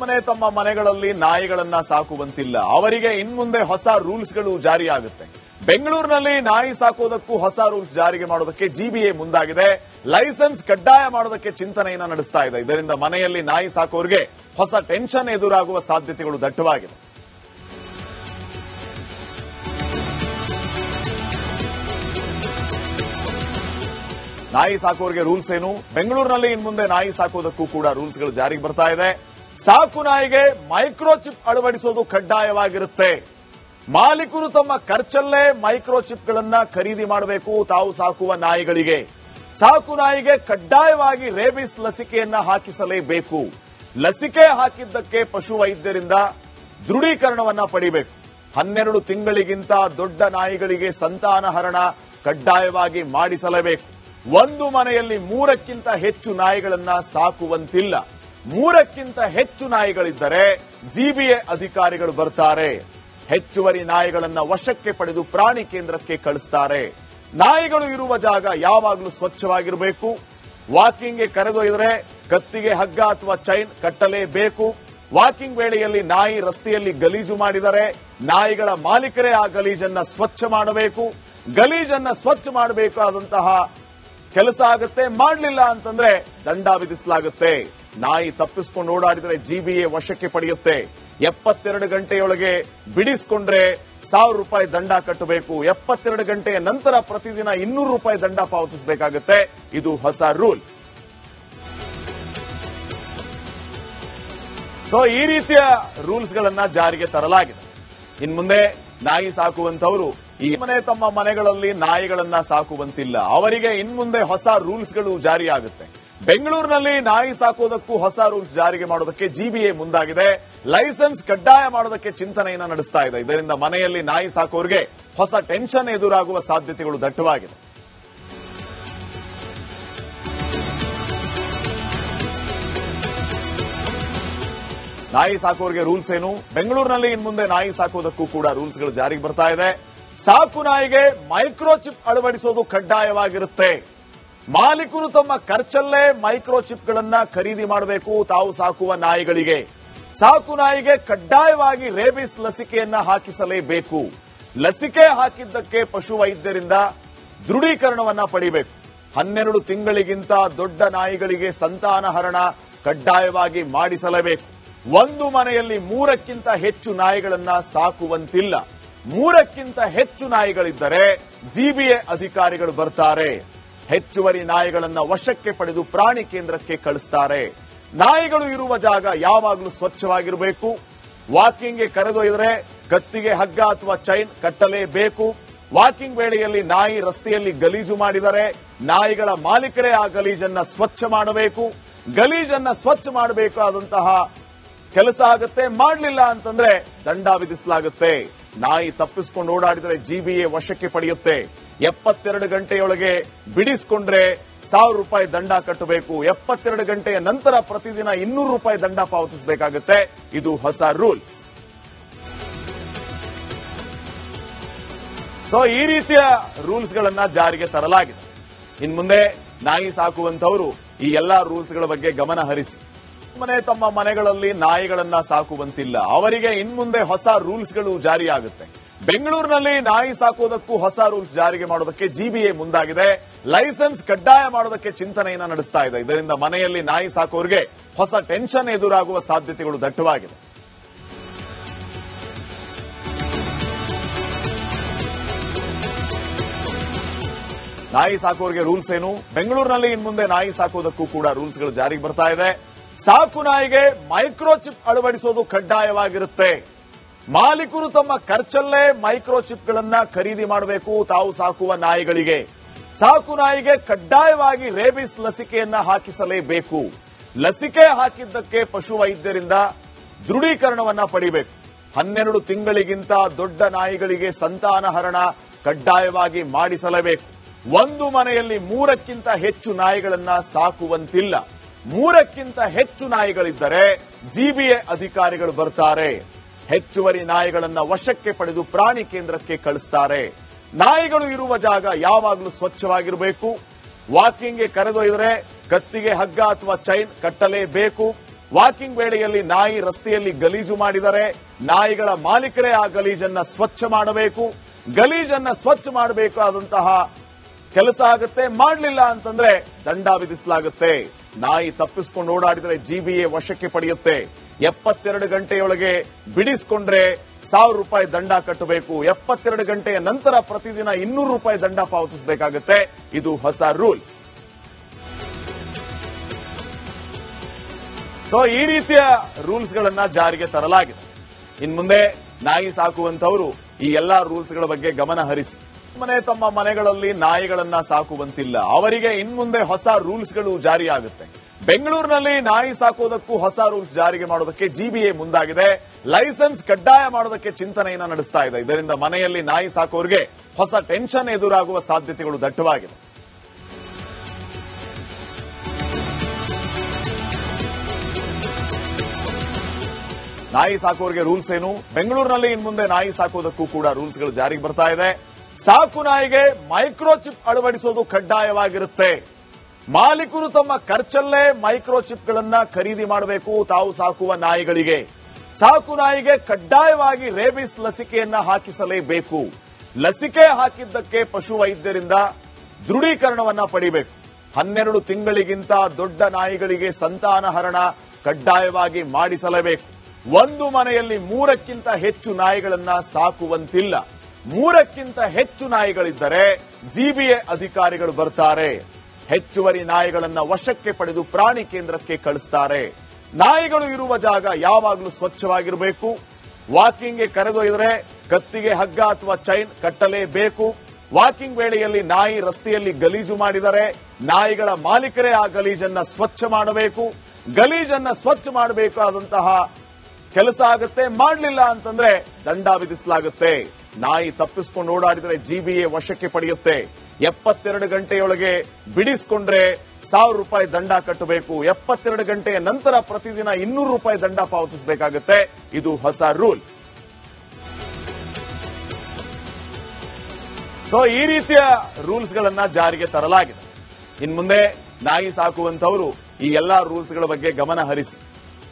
ಮನೆ ತಮ್ಮ ಮನೆಗಳಲ್ಲಿ ನಾಯಿಗಳನ್ನ ಸಾಕುವಂತಿಲ್ಲ. ಅವರಿಗೆ ಇನ್ಮುಂದೆ ಹೊಸ ರೂಲ್ಸ್ಗಳು ಜಾರಿಯಾಗುತ್ತೆ. ಬೆಂಗಳೂರಿನಲ್ಲಿ ನಾಯಿ ಸಾಕೋದಕ್ಕೂ ಹೊಸ ರೂಲ್ಸ್ ಜಾರಿಗೆ ಮಾಡೋದಕ್ಕೆ ಜಿಬಿಎ ಮುಂದಾಗಿದೆ. ಲೈಸೆನ್ಸ್ ಕಡ್ಡಾಯ ಮಾಡೋದಕ್ಕೆ ಚಿಂತನೆಯನ್ನ ನಡೆಸ್ತಾ ಇದೆ. ಇದರಿಂದ ಮನೆಯಲ್ಲಿ ನಾಯಿ ಸಾಕೋರಿಗೆ ಹೊಸ ಟೆನ್ಷನ್ ಎದುರಾಗುವ ಸಾಧ್ಯತೆಗಳು ದಟ್ಟವಾಗಿದೆ. ನಾಯಿ ಸಾಕೋರಿಗೆ ರೂಲ್ಸ್ ಏನು? ಬೆಂಗಳೂರಿನಲ್ಲಿ ಇನ್ಮುಂದೆ ನಾಯಿ ಸಾಕೋದಕ್ಕೂ ಕೂಡ ರೂಲ್ಸ್ಗಳು ಜಾರಿಗೆ ಬರ್ತಾ ಇದೆ. ಸಾಕು ನಾಯಿಗೆ ಮೈಕ್ರೋಚಿಪ್ ಅಳವಡಿಸೋದು ಕಡ್ಡಾಯವಾಗಿರುತ್ತೆ. ಮಾಲೀಕರು ತಮ್ಮ ಖರ್ಚಲ್ಲೇ ಮೈಕ್ರೋಚಿಪ್ಗಳನ್ನ ಖರೀದಿ ಮಾಡಬೇಕು. ತಾವು ಸಾಕುವ ನಾಯಿಗಳಿಗೆ, ಸಾಕು ನಾಯಿಗೆ ಕಡ್ಡಾಯವಾಗಿ ರೇಬಿಸ್ ಲಸಿಕೆಯನ್ನ ಹಾಕಿಸಲೇಬೇಕು. ಲಸಿಕೆ ಹಾಕಿದ್ದಕ್ಕೆ ಪಶು ವೈದ್ಯರಿಂದ ದೃಢೀಕರಣವನ್ನ ಪಡಿಬೇಕು. 12 ತಿಂಗಳಿಗಿಂತ ದೊಡ್ಡ ನಾಯಿಗಳಿಗೆ ಸಂತಾನಹರಣ ಕಡ್ಡಾಯವಾಗಿ ಮಾಡಿಸಲೇಬೇಕು. ಒಂದು ಮನೆಯಲ್ಲಿ 3ಕ್ಕಿಂತ ಹೆಚ್ಚು ನಾಯಿಗಳನ್ನ ಸಾಕುವಂತಿಲ್ಲ. 3ಕ್ಕಿಂತ ಹೆಚ್ಚು ನಾಯಿಗಳಿದ್ದರೆ ಜಿಬಿಎ ಅಧಿಕಾರಿಗಳು ಬರ್ತಾರೆ. ಹೆಚ್ಚುವರಿ ನಾಯಿಗಳನ್ನ ವಶಕ್ಕೆ ಪಡೆದು ಪ್ರಾಣಿ ಕೇಂದ್ರಕ್ಕೆ ಕಳಿಸ್ತಾರೆ. ನಾಯಿಗಳು ಇರುವ ಜಾಗ ಯಾವಾಗಲೂ ಸ್ವಚ್ಛವಾಗಿರಬೇಕು. ವಾಕಿಂಗ್ಗೆ ಕರೆದೊಯ್ದರೆ ಕತ್ತಿಗೆ ಹಗ್ಗ ಅಥವಾ ಚೈನ್ ಕಟ್ಟಲೇಬೇಕು. ವಾಕಿಂಗ್ ವೇಳೆಯಲ್ಲಿ ನಾಯಿ ರಸ್ತೆಯಲ್ಲಿ ಗಲೀಜು ಮಾಡಿದರೆ ನಾಯಿಗಳ ಮಾಲೀಕರೇ ಆ ಗಲೀಜನ್ನ ಸ್ವಚ್ಛ ಮಾಡಬೇಕು. ಗಲೀಜನ್ನ ಸ್ವಚ್ಛ ಮಾಡಬೇಕಾದಂತಹ ಕೆಲಸ ಆಗುತ್ತೆ. ಮಾಡಲಿಲ್ಲ ಅಂತಂದ್ರೆ ದಂಡ ವಿಧಿಸಲಾಗುತ್ತೆ. ನಾಯಿ ತಪ್ಪಿಸಿಕೊಂಡು ಓಡಾಡಿದರೆ ಜಿಬಿಎ ವಶಕ್ಕೆ ಪಡೆಯುತ್ತೆ. 72 ಗಂಟೆಯೊಳಗೆ ಬಿಡಿಸಿಕೊಂಡ್ರೆ 1000 ರೂಪಾಯಿ ದಂಡ ಕಟ್ಟಬೇಕು. 72 ಗಂಟೆಯ ನಂತರ ಪ್ರತಿದಿನ 200 ರೂಪಾಯಿ ದಂಡ ಪಾವತಿಸಬೇಕಾಗುತ್ತೆ. ಇದು ಹೊಸ ರೂಲ್ಸ್. ಈ ರೀತಿಯ ರೂಲ್ಸ್ ಗಳನ್ನ ಜಾರಿಗೆ ತರಲಾಗಿದೆ. ಇನ್ಮುಂದೆ ನಾಯಿ ಸಾಕುವಂತವರು ಈ ಮನೆ ತಮ್ಮ ಮನೆಗಳಲ್ಲಿ ನಾಯಿಗಳನ್ನ ಸಾಕುವಂತಿಲ್ಲ. ಅವರಿಗೆ ಇನ್ಮುಂದೆ ಹೊಸ ರೂಲ್ಸ್ಗಳು ಜಾರಿಯಾಗುತ್ತೆ. ಬೆಂಗಳೂರಿನಲ್ಲಿ ನಾಯಿ ಸಾಕೋದಕ್ಕೂ ಹೊಸ ರೂಲ್ಸ್ ಜಾರಿಗೆ ಮಾಡೋದಕ್ಕೆ ಜಿಬಿಎ ಮುಂದಾಗಿದೆ. ಲೈಸೆನ್ಸ್ ಕಡ್ಡಾಯ ಮಾಡೋದಕ್ಕೆ ಚಿಂತನೆಯನ್ನ ನಡೆಸ್ತಾ ಇದೆ. ಇದರಿಂದ ಮನೆಯಲ್ಲಿ ನಾಯಿ ಸಾಕೋರಿಗೆ ಹೊಸ ಟೆನ್ಷನ್ ಎದುರಾಗುವ ಸಾಧ್ಯತೆಗಳು ದಟ್ಟವಾಗಿದೆ. ನಾಯಿ ಸಾಕೋರಿಗೆ ರೂಲ್ಸ್ ಏನು? ಬೆಂಗಳೂರಿನಲ್ಲಿ ಇನ್ಮುಂದೆ ನಾಯಿ ಸಾಕೋದಕ್ಕೂ ಕೂಡ ರೂಲ್ಸ್ಗಳು ಜಾರಿಗೆ ಬರ್ತಾ ಇದೆ. ಸಾಕು ನಾಯಿಗೆ ಮೈಕ್ರೋಚಿಪ್ ಅಳವಡಿಸೋದು ಕಡ್ಡಾಯವಾಗಿರುತ್ತೆ. ಮಾಲೀಕರು ತಮ್ಮ ಖರ್ಚಲ್ಲೇ ಮೈಕ್ರೋಚಿಪ್ಗಳನ್ನ ಖರೀದಿ ಮಾಡಬೇಕು. ತಾವು ಸಾಕುವ ನಾಯಿಗಳಿಗೆ, ಸಾಕು ನಾಯಿಗೆ ಕಡ್ಡಾಯವಾಗಿ ರೇಬಿಸ್ ಲಸಿಕೆಯನ್ನ ಹಾಕಿಸಲೇಬೇಕು. ಲಸಿಕೆ ಹಾಕಿದ್ದಕ್ಕೆ ಪಶು ವೈದ್ಯರಿಂದ ದೃಢೀಕರಣವನ್ನ ಪಡಿಬೇಕು. 12 ತಿಂಗಳಿಗಿಂತ ದೊಡ್ಡ ನಾಯಿಗಳಿಗೆ ಸಂತಾನಹರಣ ಕಡ್ಡಾಯವಾಗಿ ಮಾಡಿಸಲೇಬೇಕು. ಒಂದು ಮನೆಯಲ್ಲಿ 3ಕ್ಕಿಂತ ಹೆಚ್ಚು ನಾಯಿಗಳನ್ನ ಸಾಕುವಂತಿಲ್ಲ. 3ಕ್ಕಿಂತ ಹೆಚ್ಚು ನಾಯಿಗಳಿದ್ದರೆ ಜಿಬಿಎ ಅಧಿಕಾರಿಗಳು ಬರ್ತಾರೆ. ಹೆಚ್ಚುವರಿ ನಾಯಿಗಳನ್ನ ವಶಕ್ಕೆ ಪಡೆದು ಪ್ರಾಣಿ ಕೇಂದ್ರಕ್ಕೆ ಕಳಿಸ್ತಾರೆ. ನಾಯಿಗಳು ಇರುವ ಜಾಗ ಯಾವಾಗಲೂ ಸ್ವಚ್ಛವಾಗಿರಬೇಕು. ವಾಕಿಂಗ್ಗೆ ಕರೆದೊಯ್ದರೆ ಕತ್ತಿಗೆ ಹಗ್ಗ ಅಥವಾ ಚೈನ್ ಕಟ್ಟಲೇಬೇಕು. ವಾಕಿಂಗ್ ವೇಳೆಯಲ್ಲಿ ನಾಯಿ ರಸ್ತೆಯಲ್ಲಿ ಗಲೀಜು ಮಾಡಿದರೆ ನಾಯಿಗಳ ಮಾಲೀಕರೇ ಆ ಗಲೀಜನ್ನ ಸ್ವಚ್ಛ ಮಾಡಬೇಕು. ಗಲೀಜನ್ನ ಸ್ವಚ್ಛ ಮಾಡಬೇಕಾದಂತಹ ಕೆಲಸ ಆಗುತ್ತೆ. ಮಾಡಲಿಲ್ಲ ಅಂತಂದ್ರೆ ದಂಡ ವಿಧಿಸಲಾಗುತ್ತೆ. ನಾಯಿ ತಪ್ಪಿಸಿಕೊಂಡು ಓಡಾಡಿದರೆ ಜಿಬಿಎ ವಶಕ್ಕೆ ಪಡೆಯುತ್ತೆ. 72 ಗಂಟೆಯೊಳಗೆ ಬಿಡಿಸಿಕೊಂಡ್ರೆ 1000 ರೂಪಾಯಿ ದಂಡ ಕಟ್ಟಬೇಕು. 72 ಗಂಟೆಯ ನಂತರ ಪ್ರತಿದಿನ 200 ರೂಪಾಯಿ ದಂಡ ಪಾವತಿಸಬೇಕಾಗುತ್ತೆ. ಇದು ಹೊಸ ರೂಲ್ಸ್. ಈ ರೀತಿಯ ರೂಲ್ಸ್ ಗಳನ್ನ ಜಾರಿಗೆ ತರಲಾಗಿದೆ. ಇನ್ಮುಂದೆ ನಾಯಿ ಸಾಕುವಂತವರು ಈ ಎಲ್ಲಾ ರೂಲ್ಸ್ಗಳ ಬಗ್ಗೆ ಗಮನ ಹರಿಸಿ. ಮನೆ ತಮ್ಮ ಮನೆಗಳಲ್ಲಿ ನಾಯಿಗಳನ್ನ ಸಾಕುವಂತಿಲ್ಲ. ಅವರಿಗೆ ಇನ್ಮುಂದೆ ಹೊಸ ರೂಲ್ಸ್ಗಳು ಜಾರಿಯಾಗುತ್ತೆ. ಬೆಂಗಳೂರಿನಲ್ಲಿ ನಾಯಿ ಸಾಕೋದಕ್ಕೂ ಹೊಸ ರೂಲ್ಸ್ ಜಾರಿಗೆ ಮಾಡೋದಕ್ಕೆ ಜಿಬಿಎ ಮುಂದಾಗಿದೆ. ಲೈಸೆನ್ಸ್ ಕಡ್ಡಾಯ ಮಾಡೋದಕ್ಕೆ ಚಿಂತನೆಯನ್ನ ನಡೆಸ್ತಾ ಇದೆ. ಇದರಿಂದ ಮನೆಯಲ್ಲಿ ನಾಯಿ ಸಾಕೋರಿಗೆ ಹೊಸ ಟೆನ್ಷನ್ ಎದುರಾಗುವ ಸಾಧ್ಯತೆಗಳು ದಟ್ಟವಾಗಿದೆ. ನಾಯಿ ಸಾಕೋರಿಗೆ ರೂಲ್ಸ್ ಏನು? ಬೆಂಗಳೂರಿನಲ್ಲಿ ಇನ್ಮುಂದೆ ನಾಯಿ ಸಾಕೋದಕ್ಕೂ ಕೂಡ ರೂಲ್ಸ್ಗಳು ಜಾರಿಗೆ ಬರ್ತಾ ಇದೆ. ಸಾಕು ನಾಯಿಗೆ ಮೈಕ್ರೋಚಿಪ್ ಅಳವಡಿಸೋದು ಕಡ್ಡಾಯವಾಗಿರುತ್ತೆ. ಮಾಲೀಕರು ತಮ್ಮ ಖರ್ಚಲ್ಲೇ ಮೈಕ್ರೋಚಿಪ್ಗಳನ್ನ ಖರೀದಿ ಮಾಡಬೇಕು. ತಾವು ಸಾಕುವ ನಾಯಿಗಳಿಗೆ, ಸಾಕು ನಾಯಿಗೆ ಕಡ್ಡಾಯವಾಗಿ ರೇಬಿಸ್ ಲಸಿಕೆಯನ್ನ ಹಾಕಿಸಲೇಬೇಕು. ಲಸಿಕೆ ಹಾಕಿದ್ದಕ್ಕೆ ಪಶು ವೈದ್ಯರಿಂದ ದೃಢೀಕರಣವನ್ನ ಪಡಿಬೇಕು. 12 ತಿಂಗಳಿಗಿಂತ ದೊಡ್ಡ ನಾಯಿಗಳಿಗೆ ಸಂತಾನಹರಣ ಕಡ್ಡಾಯವಾಗಿ ಮಾಡಿಸಲೇಬೇಕು. ಒಂದು ಮನೆಯಲ್ಲಿ 3ಕ್ಕಿಂತ ಹೆಚ್ಚು ನಾಯಿಗಳನ್ನ ಸಾಕುವಂತಿಲ್ಲ. 3ಕ್ಕಿಂತ ಹೆಚ್ಚು ನಾಯಿಗಳಿದ್ದರೆ ಜಿಬಿಎ ಅಧಿಕಾರಿಗಳು ಬರ್ತಾರೆ. ಹೆಚ್ಚುವರಿ ನಾಯಿಗಳನ್ನ ವಶಕ್ಕೆ ಪಡೆದು ಪ್ರಾಣಿ ಕೇಂದ್ರಕ್ಕೆ ಕಳಿಸ್ತಾರೆ. ನಾಯಿಗಳು ಇರುವ ಜಾಗ ಯಾವಾಗಲೂ ಸ್ವಚ್ಛವಾಗಿರಬೇಕು. ವಾಕಿಂಗ್ಗೆ ಕರೆದೊಯ್ದರೆ ಕತ್ತಿಗೆ ಹಗ್ಗ ಅಥವಾ ಚೈನ್ ಕಟ್ಟಲೇಬೇಕು. ವಾಕಿಂಗ್ ವೇಳೆಯಲ್ಲಿ ನಾಯಿ ರಸ್ತೆಯಲ್ಲಿ ಗಲೀಜು ಮಾಡಿದರೆ ನಾಯಿಗಳ ಮಾಲೀಕರೇ ಆ ಗಲೀಜನ್ನ ಸ್ವಚ್ಛ ಮಾಡಬೇಕು. ಗಲೀಜನ್ನ ಸ್ವಚ್ಛ ಮಾಡಬೇಕಾದಂತಹ ಕೆಲಸ ಆಗುತ್ತೆ. ಮಾಡಲಿಲ್ಲ ಅಂತಂದ್ರೆ ದಂಡ ವಿಧಿಸಲಾಗುತ್ತೆ. ನಾಯಿ ತಪ್ಪಿಸಿಕೊಂಡು ಓಡಾಡಿದರೆ ಜಿಬಿಎ ವಶಕ್ಕೆ ಪಡೆಯುತ್ತೆ. 72 ಗಂಟೆಯೊಳಗೆ ಬಿಡಿಸಿಕೊಂಡ್ರೆ 1000 ರೂಪಾಯಿ ದಂಡ ಕಟ್ಟಬೇಕು. 72 ಗಂಟೆಯ ನಂತರ ಪ್ರತಿದಿನ 200 ರೂಪಾಯಿ ದಂಡ ಪಾವತಿಸಬೇಕಾಗುತ್ತೆ. ಇದು ಹೊಸ ರೂಲ್ಸ್. ಸೊ ಈ ರೀತಿಯ ರೂಲ್ಸ್ ಗಳನ್ನ ಜಾರಿಗೆ ತರಲಾಗಿದೆ. ಇನ್ಮುಂದೆ ನಾಯಿ ಸಾಕುವಂತವರು ಈ ಎಲ್ಲಾ ರೂಲ್ಸ್ ಗಳ ಬಗ್ಗೆ ಗಮನ ಹರಿಸಿ ತಮ್ಮ ಮನೆಗಳಲ್ಲಿ ನಾಯಿಗಳನ್ನ ಸಾಕುವಂತಿಲ್ಲ. ಅವರಿಗೆ ಇನ್ಮುಂದೆ ಹೊಸ ರೂಲ್ಸ್ ಗಳು ಜಾರಿಯಾಗುತ್ತೆ. ಬೆಂಗಳೂರಿನಲ್ಲಿ ನಾಯಿ ಸಾಕೋದಕ್ಕೂ ಹೊಸ ರೂಲ್ಸ್ ಜಾರಿಗೆ ಮಾಡೋದಕ್ಕೆ ಜಿಬಿಎ ಮುಂದಾಗಿದೆ. ಲೈಸೆನ್ಸ್ ಕಡ್ಡಾಯ ಮಾಡೋದಕ್ಕೆ ಚಿಂತನೆಯನ್ನ ನಡೆಸ್ತಾ ಇದೆ. ಇದರಿಂದ ಮನೆಯಲ್ಲಿ ನಾಯಿ ಸಾಕೋರಿಗೆ ಹೊಸ ಟೆನ್ಷನ್ ಎದುರಾಗುವ ಸಾಧ್ಯತೆಗಳು ದಟ್ಟವಾಗಿದೆ. ನಾಯಿ ಸಾಕೋರಿಗೆ ರೂಲ್ಸ್ ಏನು? ಬೆಂಗಳೂರಿನಲ್ಲಿ ಇನ್ಮುಂದೆ ನಾಯಿ ಸಾಕೋದಕ್ಕೂ ಕೂಡ ರೂಲ್ಸ್ ಗಳು ಜಾರಿಗೆ ಬರ್ತಾ ಇದೆ. ಸಾಕು ನಾಯಿಗೆ ಮೈಕ್ರೋಚಿಪ್ ಅಳವಡಿಸೋದು ಕಡ್ಡಾಯವಾಗಿರುತ್ತೆ. ಮಾಲೀಕರು ತಮ್ಮ ಖರ್ಚಲ್ಲೇ ಮೈಕ್ರೋಚಿಪ್ ಗಳನ್ನ ಖರೀದಿ ಮಾಡಬೇಕು. ತಾವು ಸಾಕುವ ನಾಯಿಗಳಿಗೆ, ಸಾಕು ನಾಯಿಗೆ ಕಡ್ಡಾಯವಾಗಿ ರೇಬಿಸ್ ಲಸಿಕೆಯನ್ನ ಹಾಕಿಸಲೇಬೇಕು. ಲಸಿಕೆ ಹಾಕಿದ್ದಕ್ಕೆ ಪಶು ವೈದ್ಯರಿಂದ ದೃಢೀಕರಣವನ್ನ ಪಡಿಬೇಕು. 12 ತಿಂಗಳಿಗಿಂತ ದೊಡ್ಡ ನಾಯಿಗಳಿಗೆ ಸಂತಾನಹರಣ ಕಡ್ಡಾಯವಾಗಿ ಮಾಡಿಸಲೇಬೇಕು. ಒಂದು ಮನೆಯಲ್ಲಿ 3ಕ್ಕಿಂತ ಹೆಚ್ಚು ನಾಯಿಗಳನ್ನ ಸಾಕುವಂತಿಲ್ಲ. 3ಕ್ಕಿಂತ ಹೆಚ್ಚು ನಾಯಿಗಳಿದ್ದರೆ ಜಿಬಿಎ ಅಧಿಕಾರಿಗಳು ಬರ್ತಾರೆ. ಹೆಚ್ಚುವರಿ ನಾಯಿಗಳನ್ನ ವಶಕ್ಕೆ ಪಡೆದು ಪ್ರಾಣಿ ಕೇಂದ್ರಕ್ಕೆ ಕಳಿಸ್ತಾರೆ. ನಾಯಿಗಳು ಇರುವ ಜಾಗ ಯಾವಾಗಲೂ ಸ್ವಚ್ಛವಾಗಿರಬೇಕು. ವಾಕಿಂಗ್ಗೆ ಕರೆದೊಯ್ದರೆ ಕತ್ತಿಗೆ ಹಗ್ಗ ಅಥವಾ ಚೈನ್ ಕಟ್ಟಲೇಬೇಕು. ವಾಕಿಂಗ್ ವೇಳೆಯಲ್ಲಿ ನಾಯಿ ರಸ್ತೆಯಲ್ಲಿ ಗಲೀಜು ಮಾಡಿದರೆ ನಾಯಿಗಳ ಮಾಲೀಕರೇ ಆ ಗಲೀಜನ್ನ ಸ್ವಚ್ಛ ಮಾಡಬೇಕು. ಗಲೀಜನ್ನ ಸ್ವಚ್ಛ ಮಾಡಬೇಕಾದಂತಹ ಕೆಲಸ ಆಗುತ್ತೆ. ಮಾಡಲಿಲ್ಲ ಅಂತಂದ್ರೆ ದಂಡ ವಿಧಿಸಲಾಗುತ್ತೆ. ನಾಯಿ ತಪ್ಪಿಸಿಕೊಂಡು ಓಡಾಡಿದರೆ ಜಿಬಿಎ ವಶಕ್ಕೆ ಪಡೆಯುತ್ತೆ. 72 ಗಂಟೆಯೊಳಗೆ ಬಿಡಿಸಿಕೊಂಡ್ರೆ 1000 ರೂಪಾಯಿ ದಂಡ ಕಟ್ಟಬೇಕು. 72 ಗಂಟೆಯ ನಂತರ ಪ್ರತಿದಿನ 200 ರೂಪಾಯಿ ದಂಡ ಪಾವತಿಸಬೇಕಾಗುತ್ತೆ. ಇದು ಹೊಸ ರೂಲ್ಸ್. ಸೊ ಈ ರೀತಿಯ ರೂಲ್ಸ್ ಗಳನ್ನ ಜಾರಿಗೆ ತರಲಾಗಿದೆ. ಇನ್ಮುಂದೆ ನಾಯಿ ಸಾಕುವಂತವರು ಈ ಎಲ್ಲಾ ರೂಲ್ಸ್ ಗಳ ಬಗ್ಗೆ ಗಮನ ಹರಿಸಿ